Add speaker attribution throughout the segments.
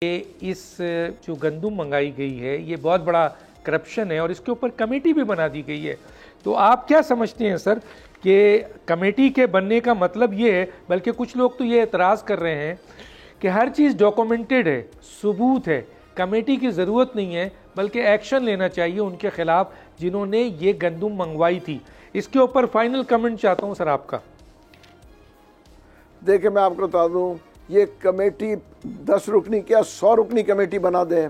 Speaker 1: इस जो गंदम मंगाई गई है ये बहुत बड़ा करप्शन है और इसके ऊपर कमेटी भी बना दी गई है। तो आप क्या समझते हैं सर कि कमेटी के बनने का मतलब ये है, बल्कि कुछ लोग तो ये एतराज़ कर रहे हैं कि हर चीज़ डॉक्यूमेंटेड है, सबूत है, कमेटी की ज़रूरत नहीं है, बल्कि एक्शन लेना चाहिए उनके खिलाफ जिन्होंने ये गंदम मंगवाई थी। इसके ऊपर फाइनल कमेंट चाहता हूँ सर आपका।
Speaker 2: देखिए, मैं आपको बता दूं, ये कमेटी 10 रुकनी क्या 100 रुकनी कमेटी बना दें,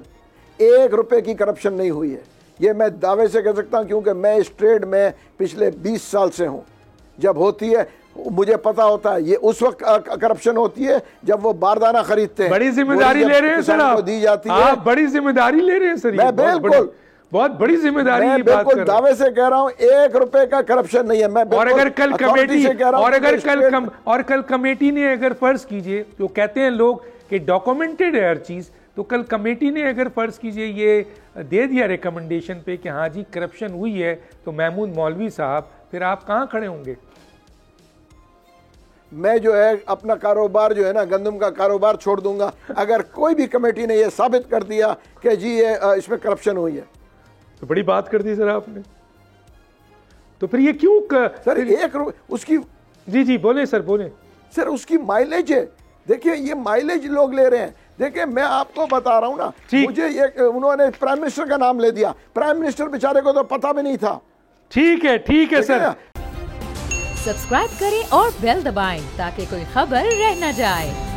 Speaker 2: 1 रुपए की करप्शन नहीं हुई है। ये मैं दावे से कह सकता हूं क्योंकि मैं इस ट्रेड में पिछले 20 साल से हूं। जब होती है मुझे पता होता है, ये उस वक्त करप्शन होती है जब वो बारदाना खरीदते हैं।
Speaker 1: बड़ी जिम्मेदारी ले रहे हैं सर आप,
Speaker 2: दी जाती है।
Speaker 1: आप बड़ी जिम्मेदारी ले रहे हैं सर।
Speaker 2: मैं बिल्कुल
Speaker 1: बहुत बड़ी जिम्मेदारी
Speaker 2: मैं बिल्कुल दावे से कह रहा हूं 1 रुपए का करप्शन नहीं है। मैं
Speaker 1: और अगर कल कमेटी और कल कमेटी ने अगर फर्ज कीजिए, जो कहते हैं लोग कि डॉक्यूमेंटेड है हर चीज, तो कल कमेटी ने अगर फर्ज कीजिए ये दे दिया रिकमेंडेशन पे कि हाँ जी करप्शन हुई है, तो महमूद मौलवी साहब फिर आप कहां खड़े होंगे?
Speaker 2: मैं जो है अपना कारोबार जो है ना, गंदम का कारोबार छोड़ दूंगा अगर कोई भी कमेटी ने ये साबित कर दिया कि जी ये इसमें करप्शन हुई है।
Speaker 1: तो बड़ी बात कर दी सर आपने। तो फिर ये क्यों
Speaker 2: सर उसकी
Speaker 1: जी बोले सर, बोले
Speaker 2: सर। उसकी माइलेज है, देखिए ये माइलेज लोग ले रहे हैं। देखिए मैं आपको बता रहा हूं ना, मुझे ये उन्होंने प्राइम मिनिस्टर का नाम ले दिया, प्राइम मिनिस्टर बेचारे को तो पता भी नहीं था।
Speaker 1: ठीक है सर।
Speaker 3: सब्सक्राइब करें और बेल दबाएं ताकि कोई खबर रह न जाए।